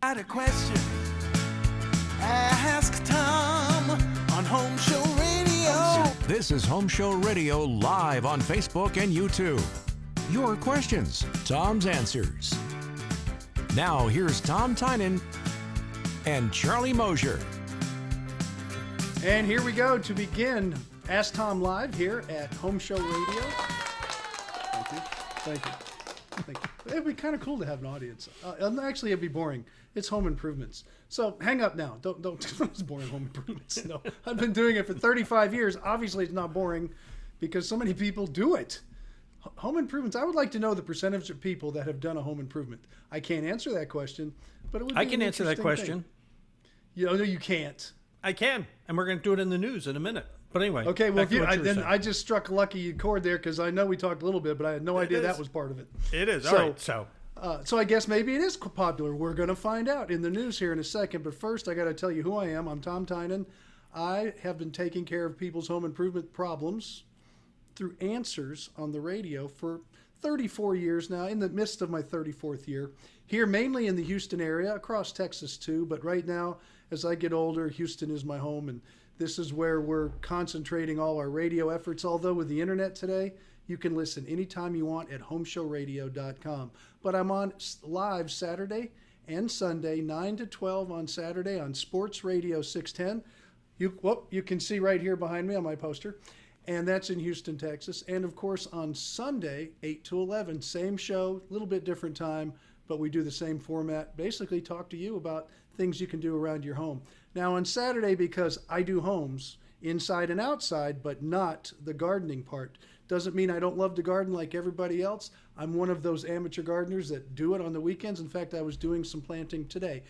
Got a question? Ask Tom on Home Show Radio. This is Home Show Radio live on Facebook and YouTube. Your questions, Tom's answers. Now here's Tom Tynan and Charlie Mosier. And here we go to begin Ask Tom Live here at Home Show Radio. Thank you. Thank you. Thank you. It'd be kind of cool to have an audience. Actually, it'd be boring. It's home improvements. So hang up now. Don't. It's boring home improvements. No, I've been doing it for 35 years. Obviously, it's not boring because so many people do it. Home improvements. I would like to know the percentage of people that have done a home improvement. I can't answer that question, but it would be I can answer that question. No, you can't. I can, and we're going to do it in the news in a minute. But anyway. Okay, well, I just struck a lucky chord there because I know we talked a little bit, but I had no idea that was part of it. It is. All right. So I guess maybe it is popular. We're going to find out in the news here in a second. But first, I got to tell you who I am. I'm Tom Tynan. I have been taking care of people's home improvement problems through answers on the radio for 34 years now, in the midst of my 34th year. Here mainly in the Houston area, across Texas too. But right now, as I get older, Houston is my home, and this is where we're concentrating all our radio efforts. Although with the internet today, you can listen anytime you want at homeshowradio.com. But I'm on live Saturday and Sunday, 9 to 12 on Saturday on Sports Radio 610. You can see right here behind me on my poster. And that's in Houston, Texas. And of course on Sunday, 8 to 11, same show, a little bit different time, but we do the same format. Basically talk to you about things you can do around your home. Now on Saturday, because I do homes inside and outside, but not the gardening part, doesn't mean I don't love to garden like everybody else. I'm one of those amateur gardeners that do it on the weekends. In fact, I was doing some planting today.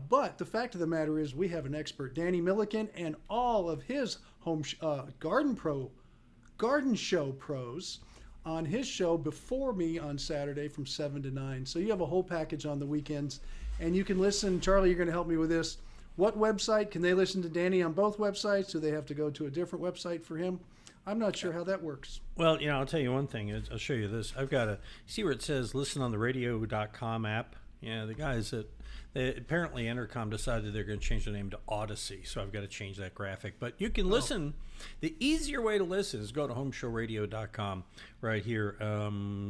But the fact of the matter is we have an expert, Danny Milliken, and all of his garden show pros on his show before me on Saturday from 7 to 9. So you have a whole package on the weekends. And you can listen. Charlie, you're going to help me with this. What website? Can they listen to Danny on both websites? Do they have to go to a different website for him? I'm not sure how that works. Well, I'll tell you one thing. I'll show you this. I've got see where it says listen on the radio.com app? Yeah, the guys apparently Entercom decided they're going to change the name to Odyssey, so I've got to change that graphic. But you can listen. The easier way to listen is go to homeshowradio.com right here.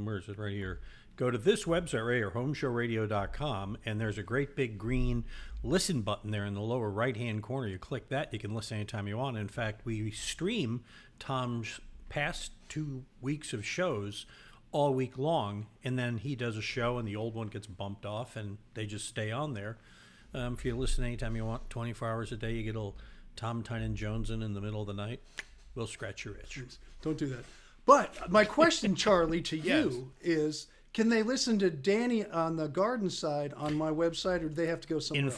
Where is it? Right here. Go to this website right here, homeshowradio.com, and there's a great big green listen button there in the lower right-hand corner. You click that, you can listen anytime you want. In fact, we stream Tom's past 2 weeks of shows all week long, and then he does a show, and the old one gets bumped off, and they just stay on there. If you listen anytime you want, 24 hours a day, you get a little Tom Tynan Jones in the middle of the night. We'll scratch your itch. Don't do that. But my question, Charlie, to you is, can they listen to Danny on the garden side on my website, or do they have to go somewhere else?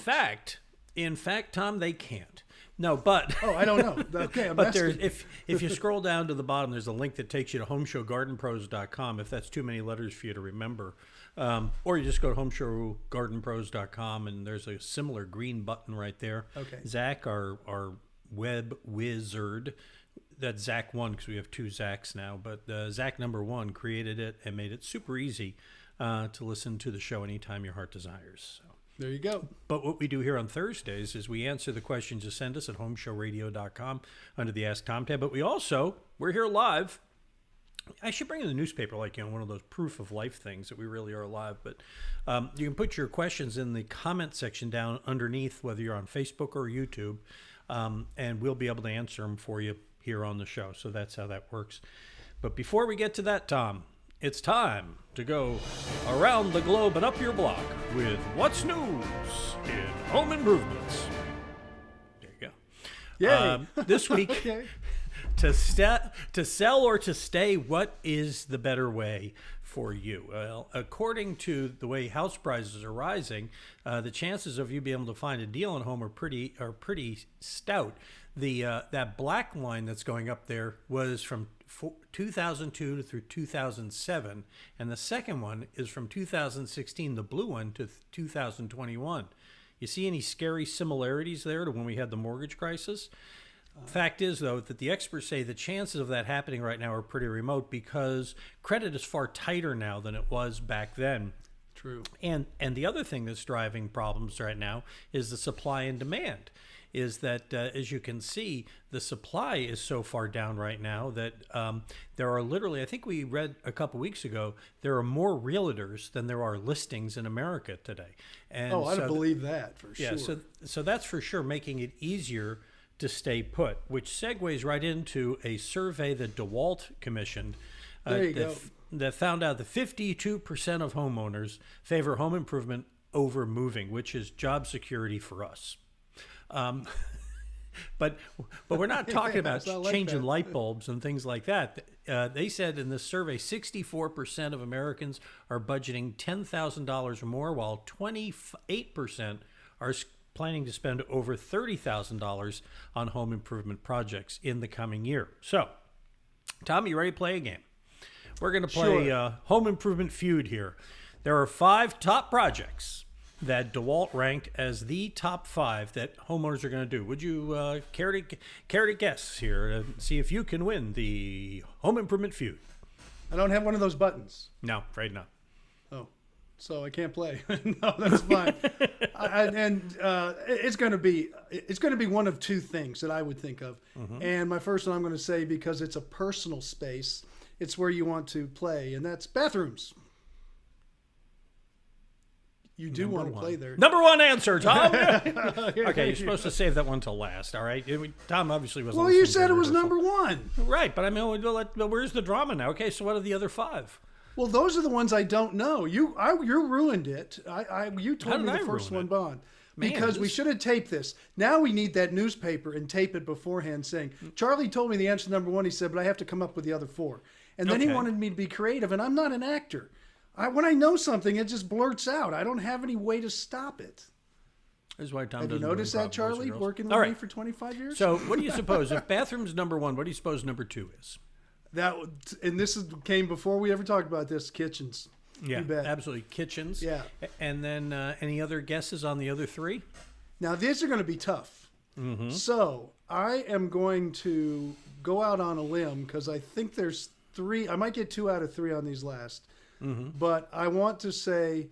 In fact, Tom, they can't. No, but I don't know. Okay, but there's if you scroll down to the bottom, there's a link that takes you to homeshowgardenpros.com. If that's too many letters for you to remember, or you just go to homeshowgardenpros.com, and there's a similar green button right there. Okay. Zach, our web wizard. That's Zach 1 because we have 2 Zachs now, but Zach number 1 created it and made it super easy to listen to the show anytime your heart desires. So. There you go. But what we do here on Thursdays is we answer the questions you send us at homeshowradio.com under the Ask Tom tab. But we're here live. I should bring in the newspaper like, one of those proof of life things that we really are live. But you can put your questions in the comment section down underneath, whether you're on Facebook or YouTube, and we'll be able to answer them for you here on the show. So that's how that works. But before we get to that, Tom, it's time to go around the globe and up your block with What's News in Home Improvements. There you go. Yay. This week, Okay. to sell or to stay, what is the better way for you? Well, according to the way house prices are rising, the chances of you being able to find a deal on home are pretty stout. That black line that's going up there was from 2002 through 2007, and the second one is from 2016, the blue one, to 2021. You see any scary similarities there to when we had the mortgage crisis? Fact is, though, that the experts say the chances of that happening right now are pretty remote because credit is far tighter now than it was back then. True. And the other thing that's driving problems right now is the supply and demand. Is that, as you can see, the supply is so far down right now that there are literally, I think we read a couple weeks ago, there are more realtors than there are listings in America today. And I believe that for yeah, sure. so that's for sure making it easier to stay put, which segues right into a survey that DeWalt commissioned. There you go. That found out that 52% of homeowners favor home improvement over moving, which is job security for us. But we're not talking about changing light bulbs and things like that. They said in this survey, 64% of Americans are budgeting $10,000 or more, while 28% are planning to spend over $30,000 on home improvement projects in the coming year. So, Tom, you ready to play a game? We're going to play Home Improvement Feud here. There are 5 top projects that DeWalt ranked as the top 5 that homeowners are going to do. Would you care to guess here and see if you can win the Home Improvement Feud? I don't have one of those buttons. No, afraid not. Oh, so I can't play. No, that's fine. It's going to be one of 2 things that I would think of. Mm-hmm. And my first one I'm going to say, because it's a personal space, it's where you want to play, and that's bathrooms. You do want to play there. Number 1 answer, Tom. Okay, you're supposed to save that one till last, all right? Tom obviously wasn't. Well, you said it was number 1. Right, but I mean, where's the drama now? Okay, so what are the other 5? Well, those are the ones I don't know. You ruined it. You told me the first one, Bond. Because we should have taped this. Now we need that newspaper and tape it beforehand saying, Charlie told me the answer to number 1, he said, but I have to come up with the other 4. And then he wanted me to be creative, and I'm not an actor. When I know something, it just blurts out. I don't have any way to stop it. This is why Tom have you noticed that, Charlie, working with me for 25 years? So what do you suppose, if bathroom's number 1, what do you suppose number 2 is? Came before we ever talked about this, kitchens. Yeah, absolutely. Kitchens. Yeah. And then any other guesses on the other 3? Now, these are going to be tough. Mm-hmm. So I am going to go out on a limb because I think there's 3. I might get 2 out of 3 on these last. Mm-hmm. But I want to say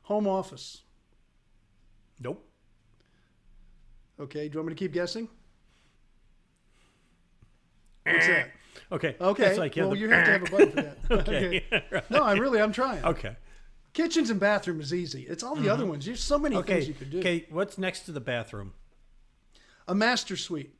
home office. Nope. Okay, do you want me to keep guessing? What's that? Okay. Okay. Like, well, you have to have a button for that. Okay. Right. No, I'm trying. Okay. Kitchens and bathroom is easy. It's all the other ones. There's so many things you could do. Okay, what's next to the bathroom? A master suite.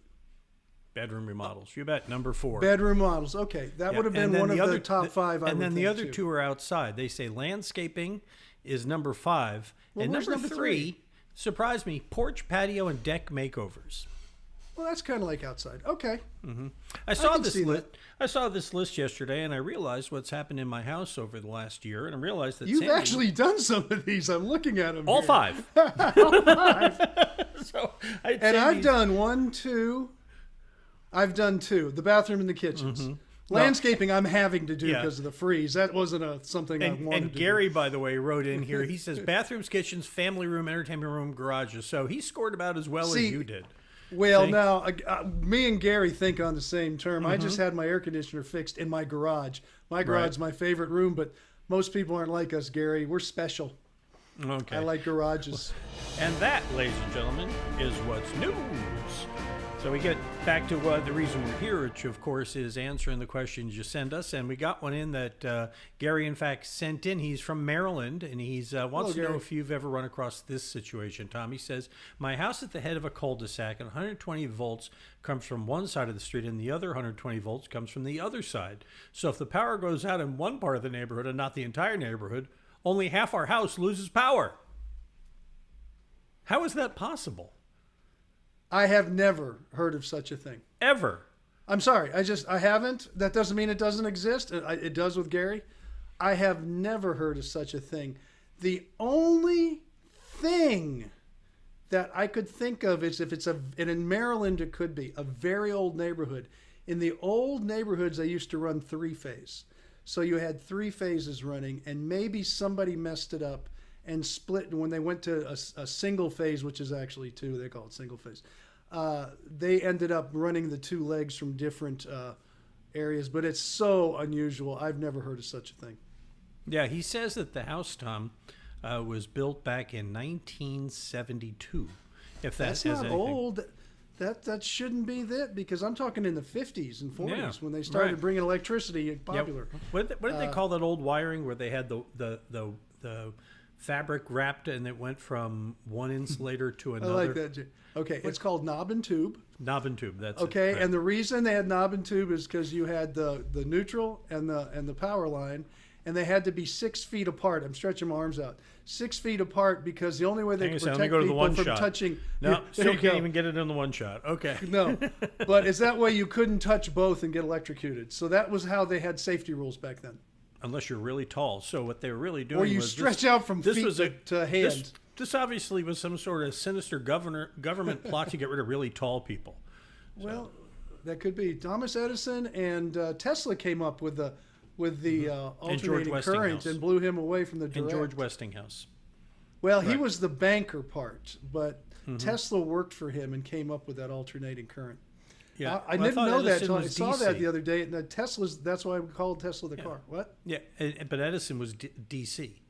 Bedroom remodels. You bet. Number 4. Bedroom models. Okay. That would have been one of the top 5. And then the other 2 are outside. They say landscaping is number 5. Well, and number 3, surprise me, porch, patio, and deck makeovers. Well, that's kind of like outside. Okay. Mm-hmm. I saw this list yesterday, and I realized what's happened in my house over the last year, and I realized that you've actually done some of these. I'm looking at them. All 5. All 5. So I've done 1, 2. I've done 2. The bathroom and the kitchens. Mm-hmm. Landscaping, I'm having to do because of the freeze. That wasn't something I wanted to do. And Gary, by the way, wrote in here. He says bathrooms, kitchens, family room, entertainment room, garages. So he scored about as well as you did. Well, now, me and Gary think on the same term. Mm-hmm. I just had my air conditioner fixed in my garage. My garage is my favorite room, but most people aren't like us, Gary. We're special. Okay. I like garages. And that, ladies and gentlemen, is what's news. So we get back to the reason we're here, which, of course, is answering the questions you send us. And we got one in that Gary, in fact, sent in. He's from Maryland, and he wants to know if you've ever run across this situation, Tom. He says, my house is at the head of a cul-de-sac, and 120 volts comes from one side of the street, and the other 120 volts comes from the other side. So if the power goes out in one part of the neighborhood and not the entire neighborhood, only half our house loses power. How is that possible? I have never heard of such a thing. Ever. I'm sorry. I haven't. That doesn't mean it doesn't exist. It does with Gary. I have never heard of such a thing. The only thing that I could think of is if it's and in Maryland it could be a very old neighborhood. In the old neighborhoods, they used to run 3-phase. So you had 3 phases running, and maybe somebody messed it up and split when they went to a single phase, which is actually 2. They call it single phase. They ended up running the 2 legs from different areas, but it's so unusual. I've never heard of such a thing. Yeah, he says that the house, Tom, was built back in 1972. If That's has not anything. old. That shouldn't be that, because I'm talking in the 50s and 40s Yeah, when they started right. bringing electricity Yep. popular. What did they call that old wiring where they had the fabric wrapped and it went from one insulator to I another? like that. Okay, it's called knob and tube. Knob and tube. That's Okay, it. Right. and the reason they had knob and tube is because you had the neutral and the power line, and they had to be 6 feet apart. I'm stretching my arms out. 6 feet apart, because the only way they Hang could on a second, let me protect go to the people one from shot. touching. No, Yeah, still there you can't go. even get it in the one shot. Okay. No, but it's that way you couldn't touch both and get electrocuted. So that was how they had safety rules back then. Unless you're really tall. So what they were really doing Or you was stretch out from this feet was to hand. This obviously was some sort of sinister government plot to get rid of really tall people. Well, that could be. Thomas Edison and Tesla came up with the alternating current Westinghouse. and blew him away from the direct. And George Westinghouse. Well, he Right. was the banker part, but Tesla worked for him and came up with that alternating current. Yeah, I Well, didn't thought know that Edison until I was saw DC. that the other day. And that's why we called Tesla the car. What? Yeah, but Edison was DC.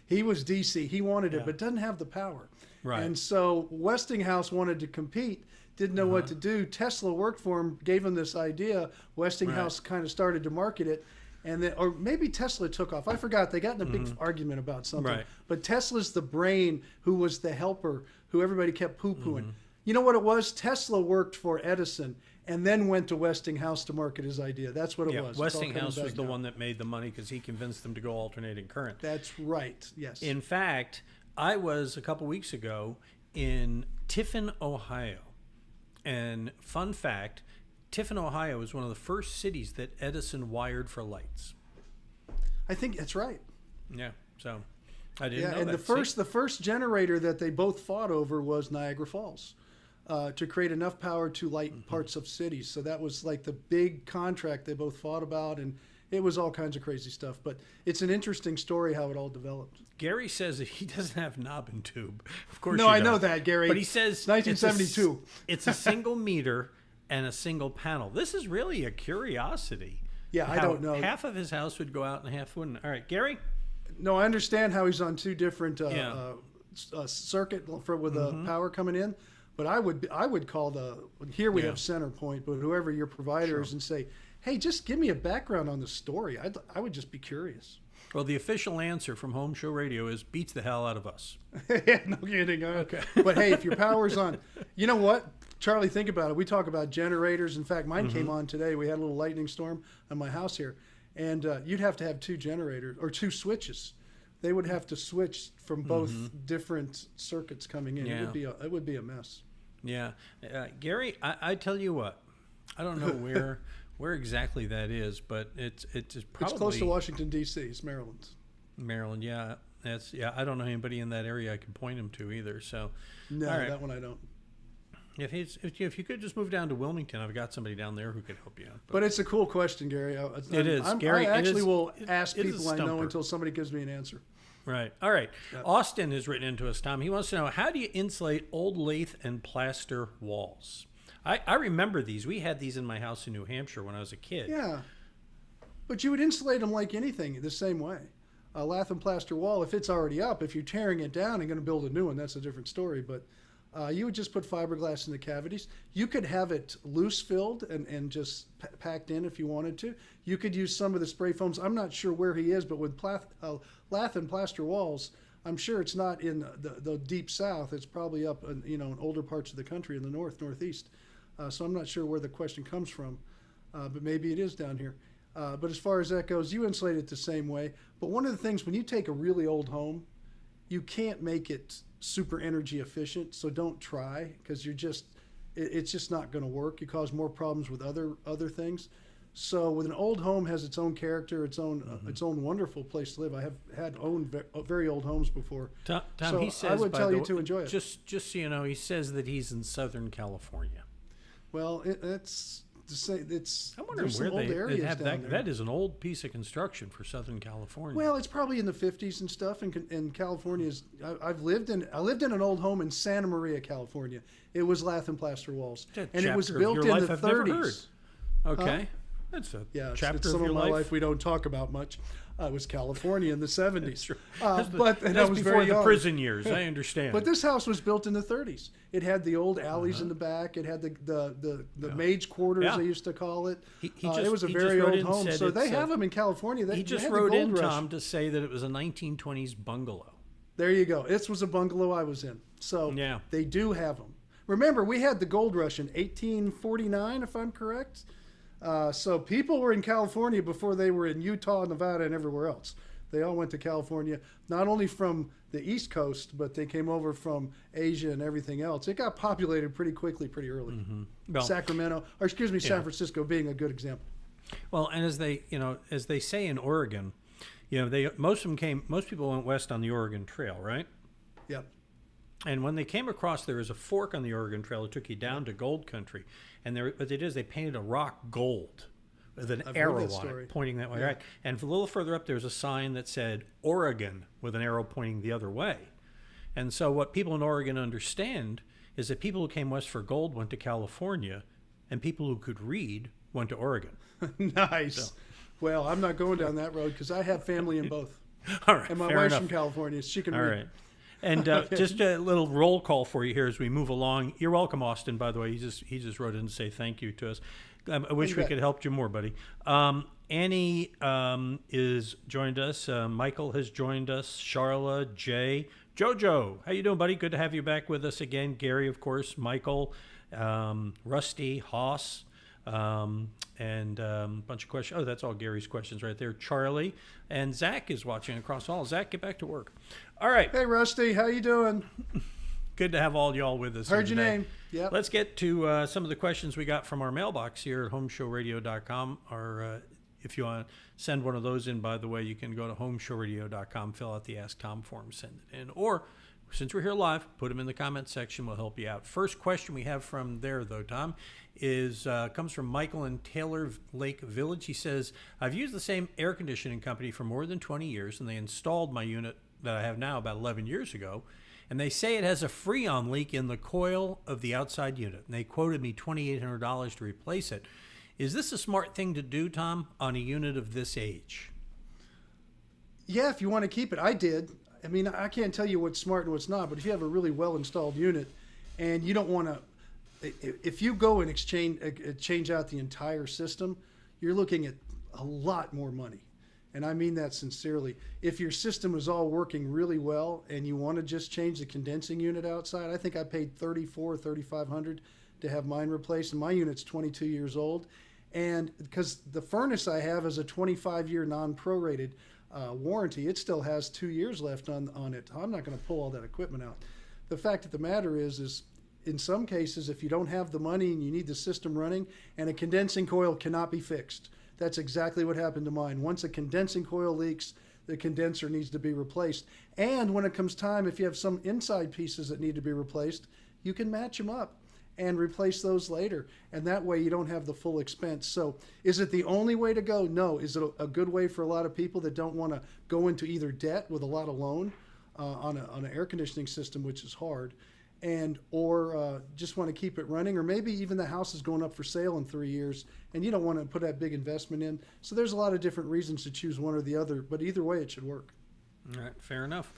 He was DC. He wanted it, Yeah. but doesn't have the power. Right. And so Westinghouse wanted to compete, didn't know what to do. Tesla worked for him, gave him this idea. Westinghouse kind of started to market it. And then, or maybe Tesla took off. I forgot. They got in a big argument about something. Right. But Tesla's the brain who was the helper, who everybody kept poo-pooing. You know what it was? Tesla worked for Edison and then went to Westinghouse to market his idea. That's what it Yeah, was. It's all coming Westinghouse was back the now. one that made the money because he convinced them to go alternating current. That's right. Yes. In fact, I was a couple weeks ago in Tiffin, Ohio. And fun fact, Tiffin, Ohio is one of the first cities that Edison wired for lights. I think that's right. Yeah, so I didn't Yeah, know and that. the first generator that they both fought over was Niagara Falls, to create enough power to light parts of cities. So that was like the big contract they both fought about, and it was all kinds of crazy stuff. But it's an interesting story how it all developed. Gary says that he doesn't have knob and tube. Of course, No, you I know don't. that, Gary. But he says 1972. It's a single meter and a single panel. This is really a curiosity. Yeah, I How don't know. Half of his house would go out and half wouldn't. All right, Gary. No, I understand how he's on two different Yeah. circuit with the power coming in. But I would call here we Yeah. have Center Point, but whoever your provider is, and say, hey, just give me a background on the story. I would just be curious. Well, the official answer from Home Show Radio is beats the hell out of us. No kidding. Okay. But hey, if your power's on, you know what, Charlie, think about it. We talk about generators. In fact, mine came on today. We had a little lightning storm on my house here, and you'd have to have two generators or two switches. They would have to switch from both different circuits coming in. Yeah. It would be a mess. Yeah, Gary, I tell you what, I don't know where exactly that is, but it's probably It's close to Washington D.C. It's Maryland. Maryland. Yeah, I don't know anybody in that area I can point him to either. So, No, all right. that one I don't. If you could just move down to Wilmington, I've got somebody down there who could help you. But it's a cool question, Gary. It is, Gary, I it actually is- will it- ask it is a people I know stumper. until somebody gives me an answer. Right. All right. Austin has written into us, Tom. He wants to know, how do you insulate old lath and plaster walls? I remember these. We had these in my house in New Hampshire when I was a kid. Yeah, but you would insulate them like anything the same way. A lath and plaster wall, if it's already up, if you're tearing it down and going to build a new one, that's a different story. But you would just put fiberglass in the cavities. You could have it loose filled and just packed in if you wanted to. You could use some of the spray foams. I'm not sure where he is, but with lath and plaster walls, I'm sure it's not in the deep south. It's probably up in older parts of the country in the northeast. So I'm not sure where the question comes from, but maybe it is down here. But as far as that goes, you insulate it the same way. But one of the things, when you take a really old home, you can't make it super energy efficient. So don't try, because it's just not going to work. You cause more problems with other things. So with an old home has its own character, its own wonderful place to live. I have had owned very old homes before. Tom, so he says, I would by tell the you way, to enjoy it. Just so you know, he says that he's in Southern California. Well, it's to say it's. I'm wondering there's some where old they areas have down that. there. That is an old piece of construction for Southern California. Well, it's probably in the 50s and stuff. And California is. I lived in an old home in Santa Maria, California. It was lath and plaster walls, That and it was chapter of built your in life the I've never 30s. heard. Okay. That's a Yeah, chapter it's some of your of my life. life we don't talk about much. It was California in the 70s. That's And I was before very the young. prison years. I understand. But this house was built in the 30s. It had the old alleys in the back. It had the mage quarters, Yeah. they used to call it. He It was a he very wrote old in, home. said So they it's, have them in California. He They just had the wrote in, gold rush. Tom, to say that it was a 1920s bungalow. There you go. This was a bungalow I was in. So Yeah. they do have them. Remember, we had the gold rush in 1849, if I'm correct. So people were in California before they were in Utah, Nevada, and everywhere else. They all went to California, not only from the East Coast, but they came over from Asia and everything else. It got populated pretty quickly, pretty early. Well, Sacramento, or excuse me, San Francisco being a good example. Well, and as they say in Oregon, most people went west on the Oregon Trail, right? Yep. And when they came across, there was a fork on the Oregon Trail that took you down to gold country. And what they did is they painted a rock gold with an I've heard arrow that on story. it pointing that way, Yeah. right? And a little further up, there was a sign that said Oregon with an arrow pointing the other way. And so what people in Oregon understand is that people who came west for gold went to California, and people who could read went to Oregon. Nice. Well, I'm not going down that road because I have family in both. All right, And my fair wife's enough. from California. She can All read. right. And just a little roll call for you here as we move along. You're welcome, Austin, by the way. He just wrote in to say thank you to us. I wish we bet. could help you more, buddy. Annie is joined us. Michael has joined us. Charla, Jay, Jojo. How you doing, buddy? Good to have you back with us again. Gary, of course, Michael, Rusty, Haas, and a bunch of questions. Oh, that's all Gary's questions right there. Charlie and Zach is watching across all. Zach, get back to work. All right. Hey, Rusty, how you doing? Good to have all y'all with us. Heard here your today. name. Yep. Let's get to some of the questions we got from our mailbox here at homeshowradio.com. Or if you want to send one of those in, by the way, you can go to homeshowradio.com, fill out the Ask Tom form, send it in. Or since we're here live, put them in the comment section. We'll help you out. First question we have from there, though, Tom, comes from Michael in Taylor Lake Village. He says, I've used the same air conditioning company for more than 20 years, and they installed my unit that I have now about 11 years ago. And they say it has a Freon leak in the coil of the outside unit. And they quoted me $2,800 to replace it. Is this a smart thing to do, Tom, on a unit of this age? Yeah, if you want to keep it. I did. I mean, I can't tell you what's smart and what's not, but if you have a really well-installed unit and you don't want to, if you go and change out the entire system, you're looking at a lot more money. And I mean that sincerely. If your system is all working really well and you want to just change the condensing unit outside, I think I paid $3,500 to have mine replaced, and my unit's 22 years old. And because the furnace I have is a 25-year non-prorated warranty, it still has 2 years left on it. I'm not going to pull all that equipment out. The fact of the matter is in some cases, if you don't have the money and you need the system running, and a condensing coil cannot be fixed. That's exactly what happened to mine. Once a condensing coil leaks, the condenser needs to be replaced. And when it comes time, if you have some inside pieces that need to be replaced, you can match them up and replace those later. And that way you don't have the full expense. So is it the only way to go? No. Is it a good way for a lot of people that don't want to go into either debt with a lot of loan on an air conditioning system, which is hard, or just want to keep it running, or maybe even the house is going up for sale in 3 years and you don't want to put that big investment in. So there's a lot of different reasons to choose one or the other, but either way it should work. All right, fair enough.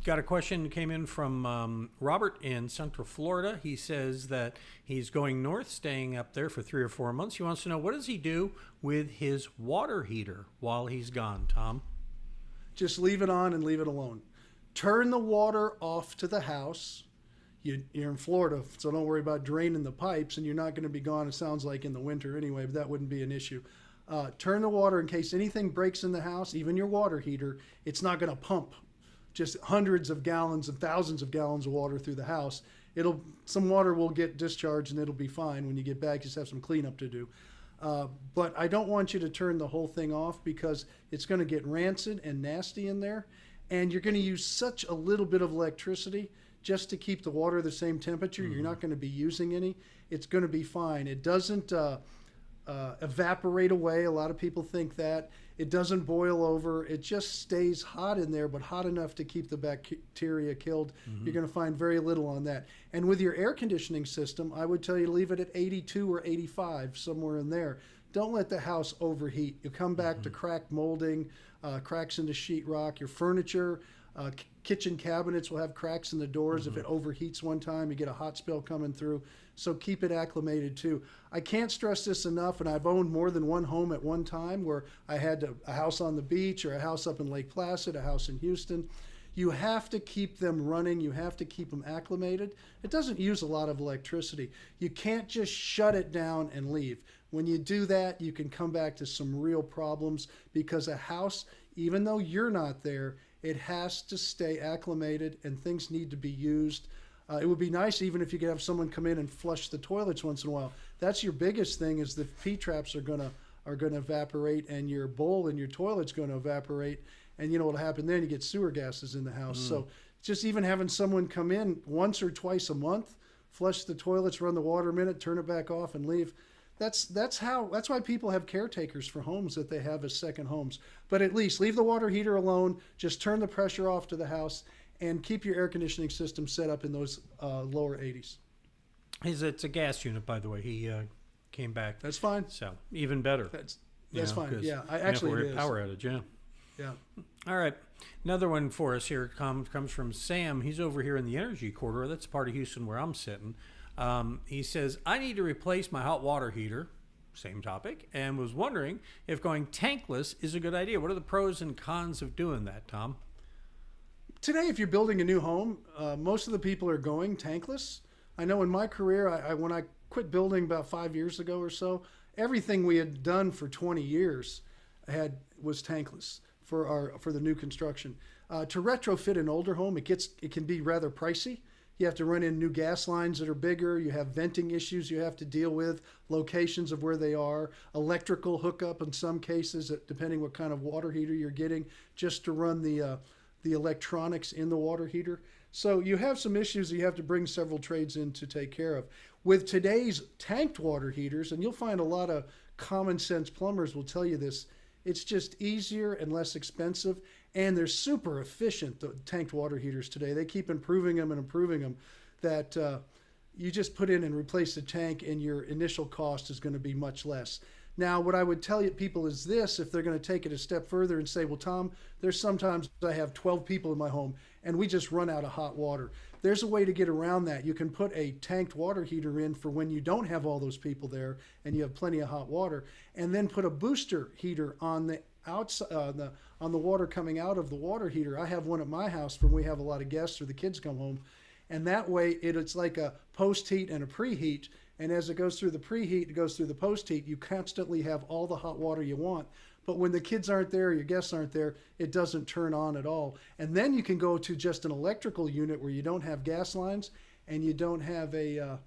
Got a question that came in from Robert in Central Florida. He says that he's going north, staying up there for 3 or 4 months. He wants to know, what does he do with his water heater while he's gone, Tom? Just leave it on and leave it alone. Turn the water off to the house. You're in Florida, so don't worry about draining the pipes, and you're not going to be gone, it sounds like, in the winter anyway, but that wouldn't be an issue. Turn the water in case anything breaks in the house, even your water heater. It's not going to pump just hundreds of gallons and thousands of gallons of water through the house. Some water will get discharged, and it'll be fine. When you get back, just have some cleanup to do. But I don't want you to turn the whole thing off because it's going to get rancid and nasty in there, and you're going to use such a little bit of electricity just to keep the water the same temperature. You're not going to be using any. It's going to be fine. It doesn't evaporate away. A lot of people think that. It doesn't boil over. It just stays hot in there, but hot enough to keep the bacteria killed. You're going to find very little on that. And with your air conditioning system, I would tell you to leave it at 82 or 85, somewhere in there. don't let the house overheat. You come back to cracked molding, cracks in the sheetrock, your furniture, kitchen cabinets will have cracks in the doors. If it overheats one time, you get a hot spell coming through. So keep it acclimated too. I can't stress this enough, and I've owned more than one home at one time where I had a house on the beach or a house up in Lake Placid, a house in Houston. You have to keep them running. You have to keep them acclimated. It doesn't use a lot of electricity. You can't just shut it down and leave. When you do that, you can come back to some real problems because a house, even though you're not there, it has to stay acclimated and things need to be used. It would be nice even if you could have someone come in and flush the toilets once in a while. That's your biggest thing, is the P-traps are gonna evaporate, and your bowl in your toilet's gonna evaporate. And you know what'll happen then? You get sewer gases in the house. So just even having someone come in once or twice a month, flush the toilets, run the water a minute, turn it back off, and leave. That's why people have caretakers for homes that they have as second homes. But at least leave the water heater alone. Just turn the pressure off to the house, and keep your air conditioning system set up in those lower 80s. It's a gas unit, by the way. He came back. That's fine. So even better. That's fine. Yeah, I actually we're it at is. power outage. Yeah. Yeah. All right. Another one for us here comes from Sam. He's over here in the energy corridor. That's part of Houston where I'm sitting. He says, I need to replace my hot water heater. Same topic. And was wondering if going tankless is a good idea. What are the pros and cons of doing that, Tom? Today, if you're building a new home, most of the people are going tankless. I know in my career, when I quit building about 5 years ago or so, everything we had done for 20 years was tankless for the new construction. To retrofit an older home, it can be rather pricey. You have to run in new gas lines that are bigger. You have venting issues you have to deal with, locations of where they are, electrical hookup in some cases, depending what kind of water heater you're getting, just to run the electronics in the water heater. So you have some issues that you have to bring several trades in to take care of. With today's tanked water heaters, and you'll find a lot of common sense plumbers will tell you this, it's just easier and less expensive, and they're super efficient, the tanked water heaters today. They keep improving them that you just put in and replace the tank, and your initial cost is going to be much less. Now, what I would tell people is this, if they're going to take it a step further and say, well, Tom, there's sometimes I have 12 people in my home and we just run out of hot water. There's a way to get around that. You can put a tanked water heater in for when you don't have all those people there and you have plenty of hot water, and then put a booster heater on the outside, on the water coming out of the water heater. I have one at my house when we have a lot of guests or the kids come home, and that way it's like a post heat and a preheat. And as it goes through the preheat, it goes through the post-heat. You constantly have all the hot water you want. But when the kids aren't there, your guests aren't there, it doesn't turn on at all. And then you can go to just an electrical unit where you don't have gas lines and you don't have a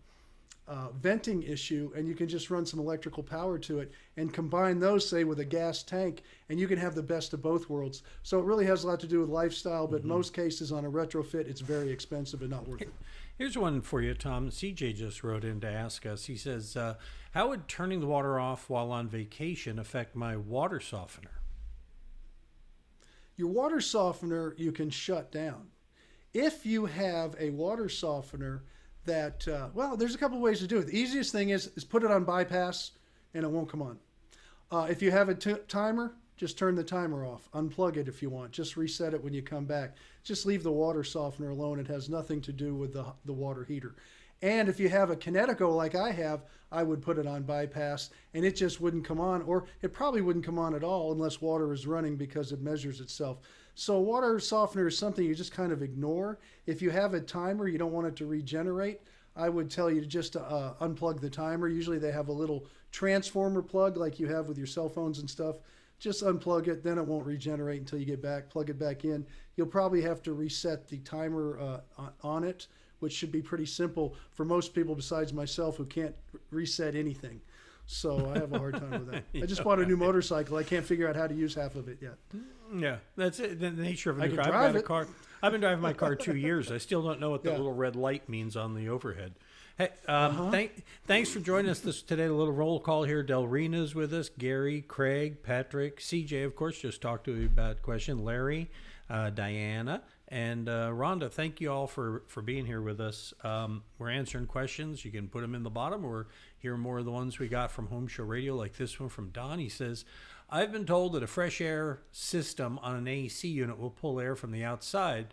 venting issue, and you can just run some electrical power to it and combine those, say, with a gas tank, and you can have the best of both worlds. So it really has a lot to do with lifestyle, but in most cases on a retrofit, it's very expensive and not worth it. Here's one for you, Tom. CJ just wrote in to ask us. He says, how would turning the water off while on vacation affect my water softener? Your water softener you can shut down. If you have a water softener that, there's a couple ways to do it. The easiest thing is put it on bypass and it won't come on. If you have a timer, just turn the timer off. Unplug it if you want. Just reset it when you come back. Just leave the water softener alone. It has nothing to do with the water heater. And if you have a Kinetico like I have, I would put it on bypass and it just wouldn't come on, or it probably wouldn't come on at all unless water is running because it measures itself. So water softener is something you just kind of ignore. If you have a timer, you don't want it to regenerate, I would tell you to just unplug the timer. Usually they have a little transformer plug like you have with your cell phones and stuff. Just unplug it, then it won't regenerate until you get back, plug it back in. You'll probably have to reset the timer on it, which should be pretty simple for most people besides myself who can't reset anything. So I have a hard time with that. I just bought a new motorcycle. I can't figure out how to use half of it yet. Yeah, that's it. The nature of I a can car. drive it. I've been driving my car 2 years. I still don't know what the little red light means on the overhead. Hey, thanks for joining us today. A little roll call here. Delrina's with us. Gary, Craig, Patrick, CJ, of course, just talked to you about a question. Larry, Diana, And Rhonda, thank you all for being here with us. We're answering questions. You can put them in the bottom or hear more of the ones we got from Home Show Radio, like this one from Don. He says, I've been told that a fresh air system on an AC unit will pull air from the outside,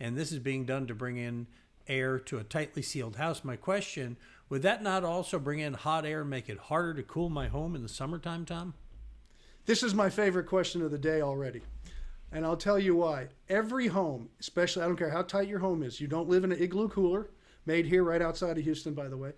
and this is being done to bring in air to a tightly sealed house. My question, would that not also bring in hot air and make it harder to cool my home in the summertime, Tom? This is my favorite question of the day already. And I'll tell you why. Every home, especially, I don't care how tight your home is, you don't live in an igloo cooler, made here right outside of Houston, by the way.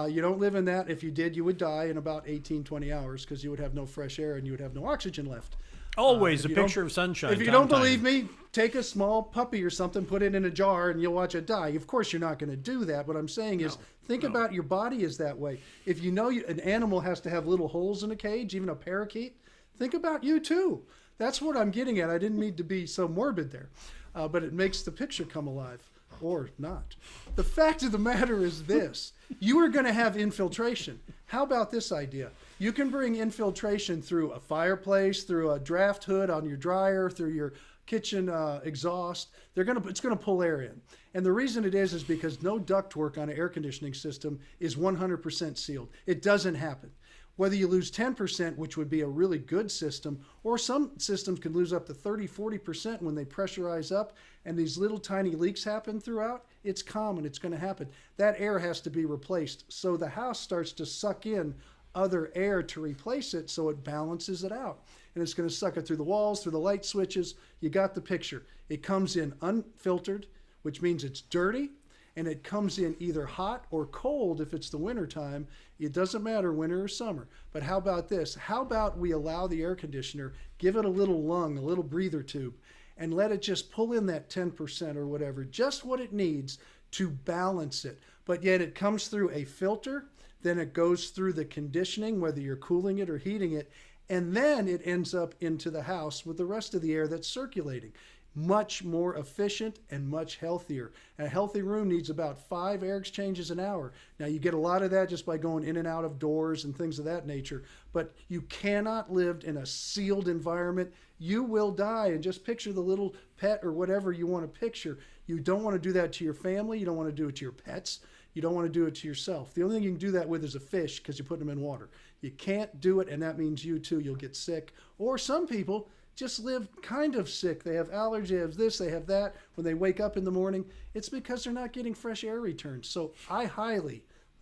You don't live in that. If you did, you would die in about 18, 20 hours because you would have no fresh air and you would have no oxygen left. Always a picture of sunshine. If you don't believe me, take a small puppy or something, put it in a jar, and you'll watch it die. Of course, you're not going to do that. What I'm saying is, think about your body is that way. If you know an animal has to have little holes in a cage, even a parakeet, think about you too. That's what I'm getting at. I didn't mean to be so morbid there, but it makes the picture come alive, or not. The fact of the matter is this. You are going to have infiltration. How about this idea? You can bring infiltration through a fireplace, through a draft hood on your dryer, through your kitchen exhaust. It's going to pull air in. And the reason it is because no ductwork on an air conditioning system is 100% sealed. It doesn't happen. Whether you lose 10%, which would be a really good system, or some systems can lose up to 30, 40% when they pressurize up and these little tiny leaks happen throughout, it's common, it's going to happen. That air has to be replaced. So the house starts to suck in other air to replace it so it balances it out. And it's going to suck it through the walls, through the light switches. You got the picture. It comes in unfiltered, which means it's dirty. And it comes in either hot or cold if it's the winter time. It doesn't matter winter or summer. But how about this? How about we allow the air conditioner, give it a little lung, a little breather tube, and let it just pull in that 10% or whatever, just what it needs to balance it. But yet it comes through a filter, then it goes through the conditioning, whether you're cooling it or heating it, and then it ends up into the house with the rest of the air that's circulating. Much more efficient and much healthier. And a healthy room needs about 5 air exchanges an hour. Now, you get a lot of that just by going in and out of doors and things of that nature, but you cannot live in a sealed environment. You will die. And just picture the little pet or whatever you want to picture. You don't want to do that to your family. You don't want to do it to your pets. You don't want to do it to yourself. The only thing you can do that with is a fish because you put them in water. You can't do it, and that means you too, you'll get sick. Or some people just live kind of sick. They have allergies, they have this, they have that. When they wake up in the morning, it's because they're not getting fresh air returns. So I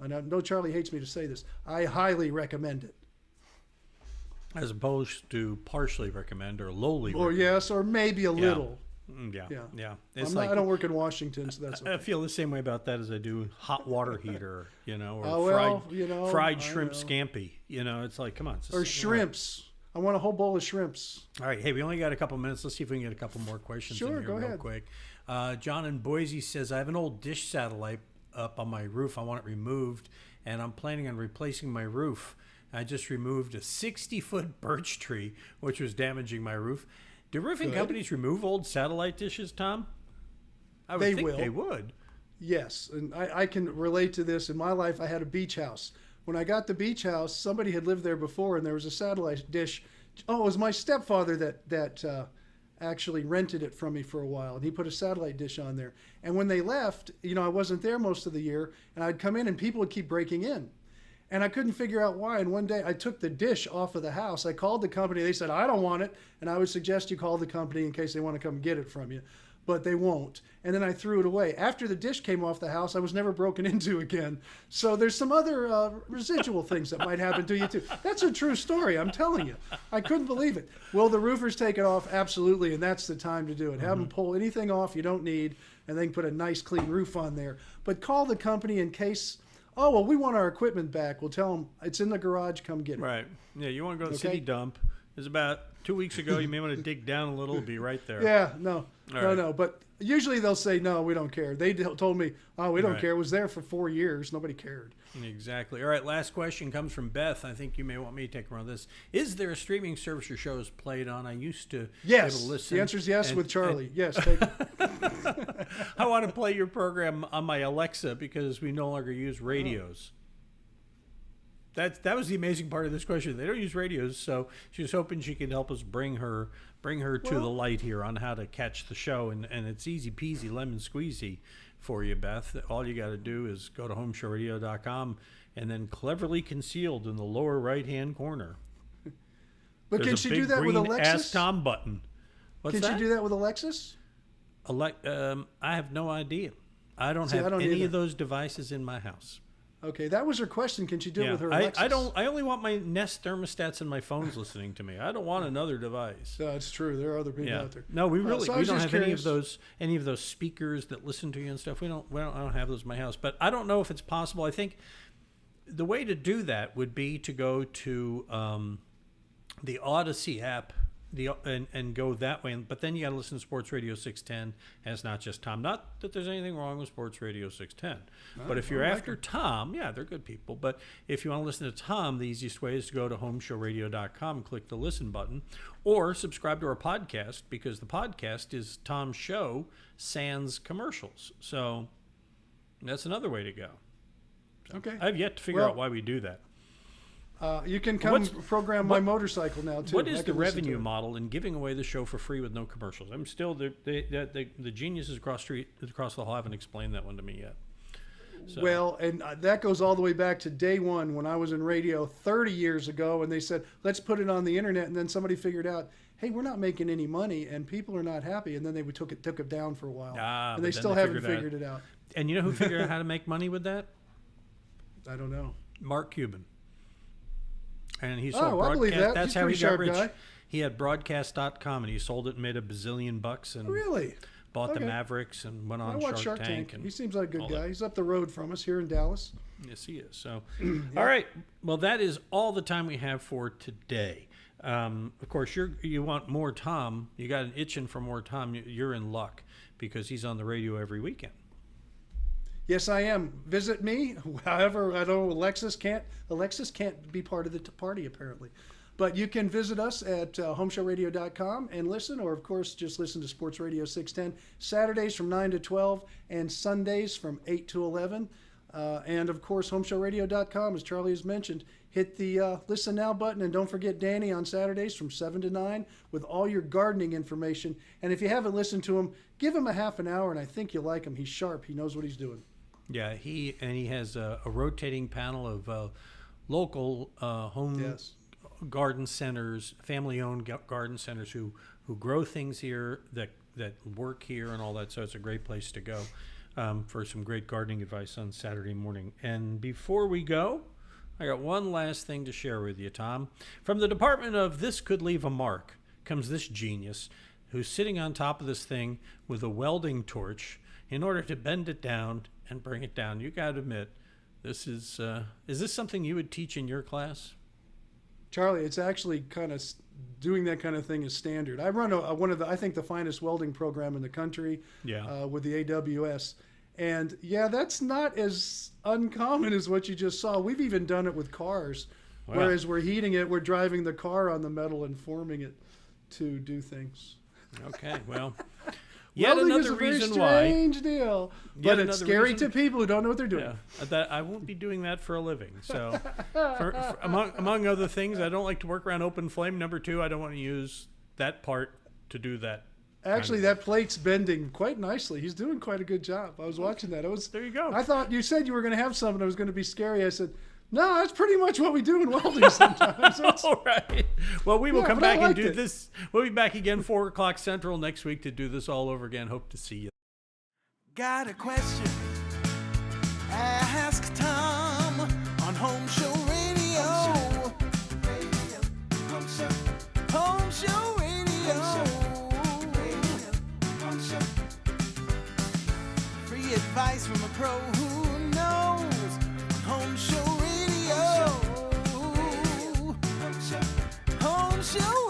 know Charlie hates me to say this, I highly recommend it. As opposed to partially recommend or lowly Or recommend. yes, or maybe a little. Yeah. I don't work in Washington, so that's okay. I feel the same way about that as I do hot water heater, or Oh, fried shrimp scampi. It's like, come on. Or shrimps. I want a whole bowl of shrimps. All right. Hey, we only got a couple minutes. Let's see if we can get a couple more questions in Sure, here go real ahead. quick. John in Boise says, I have an old dish satellite up on my roof. I want it removed, and I'm planning on replacing my roof. I just removed a 60-foot birch tree, which was damaging my roof. Do roofing companies remove old satellite dishes, Tom? I would think they would. Yes, and I can relate to this. In my life, I had a beach house. When I got the beach house, somebody had lived there before, and there was a satellite dish. Oh, it was my stepfather that actually rented it from me for a while, and he put a satellite dish on there. And when they left, I wasn't there most of the year, and I'd come in, and people would keep breaking in. And I couldn't figure out why. And one day I took the dish off of the house. I called the company. They said, I don't want it. And I would suggest you call the company in case they want to come get it from you. But they won't. And then I threw it away. After the dish came off the house, I was never broken into again. So there's some other residual things that might happen to you too. That's a true story. I'm telling you. I couldn't believe it. Will the roofers take it off? Absolutely. And that's the time to do it. Have them pull anything off you don't need and then put a nice clean roof on there. But call the company in case... Oh, well, we want our equipment back. We'll tell them it's in the garage. Come get it. Right. Yeah, you want to go to the city dump. It was about 2 weeks ago. You may want to dig down a little. It'll be right there. Yeah, no. But usually they'll say, no, we don't care. They told me, oh, we don't care. It was there for 4 years. Nobody cared. Exactly. All right, last question comes from Beth. I think you may want me to take a run of this. Is there a streaming service your show is played on? I used to be able to listen. The answer is yes with Charlie. Yes, take it. I want to play your program on my Alexa because we no longer use radios. That was the amazing part of this question. They don't use radios, so she was hoping she could help us bring her to the light here on how to catch the show, and it's easy peasy lemon squeezy for you, Beth. All you got to do is go to homeshowradio.com, and then cleverly concealed in the lower right-hand corner, But can she do that with Alexis? AskTom button. What's Can that? she do that with Alexis? I have no idea. I don't have any either. of those devices in my house. Okay, that was her question. Can she do it with her Alexis? I only want my Nest thermostats and my phones listening to me. I don't want another device. No, it's true. There are other people out there. No, we don't have curious. any of those speakers that listen to you and stuff. I don't have those in my house. But I don't know if it's possible. I think the way to do that would be to go to the Odyssey app. And go that way, but then you got to listen to Sports Radio 610 as Not Just Tom. Not that there's anything wrong with Sports Radio 610, but if you're after Tom, yeah, they're good people. But if you want to listen to Tom, the easiest way is to go to homeshowradio.com and click the listen button, or subscribe to our podcast, because the podcast is Tom's show sans commercials. So that's another way to go. So Okay. I've yet to figure out why we do that. You can come program my motorcycle now too. What is the revenue model in giving away the show for free with no commercials? I'm still the geniuses across the hall haven't explained that one to me yet. So. Well, and that goes all the way back to day one when I was in radio 30 years ago, and they said, let's put it on the internet, and then somebody figured out, hey, we're not making any money, and people are not happy, and then they took it down for a while, and they still haven't figured it out. And you know who figured out how to make money with that? I don't know. Mark Cuban. And he sold I believe that. That's He's how he got rich. Guy. He had broadcast.com, and he sold it and made $1 billion and really bought the Mavericks and went on Shark Tank. And he seems like a good guy. He's up the road from us here in Dallas. Yes, he is. So, all right. Well, that is all the time we have for today. Of course, you want more Tom. You got an itching for more Tom. You're in luck because he's on the radio every weekend. Yes, I am. Visit me. However, I know Alexis can't be part of the party apparently. But you can visit us at homeshowradio.com and listen, or of course just listen to Sports Radio 610 Saturdays from 9 to 12 and Sundays from 8 to 11. And of course, homeshowradio.com, as Charlie has mentioned, hit the listen now button, and don't forget Danny on Saturdays from 7 to 9 with all your gardening information. And if you haven't listened to him, give him a half an hour, and I think you'll like him. He's sharp. He knows what he's doing. Yeah, he has a rotating panel of local home garden centers, family-owned garden centers who grow things here that work here and all that. So it's a great place to go for some great gardening advice on Saturday morning. And before we go, I got one last thing to share with you, Tom. From the department of This Could Leave a Mark comes this genius who's sitting on top of this thing with a welding torch in order to bend it down and bring it down. You got to admit, this is this something you would teach in your class? Charlie, it's actually kind of doing that kind of thing is standard. I run I think the finest welding program in the country with the AWS. And yeah, that's not as uncommon as what you just saw. We've even done it with cars. Wow. Whereas we're heating it, we're driving the car on the metal and forming it to do things. Okay, well, yet another reason why. Strange deal, but it's scary to people who don't know what they're doing. Yeah, that I won't be doing that for a living. So, among other things, I don't like to work around open flame. Number two, I don't want to use that part to do that. Actually, that plate's bending quite nicely. He's doing quite a good job. I was watching that. There you go. I thought you said you were going to have something that was going to be scary. I said, no, that's pretty much what we do in welding sometimes. All right. Well, we will come back and do this. We'll be back again 4 o'clock Central next week to do this all over again. Hope to see you. Got a question? Ask Tom on Home Show Radio. Home Show Radio. Free advice from a pro who knows. Home Show Radio. Home Show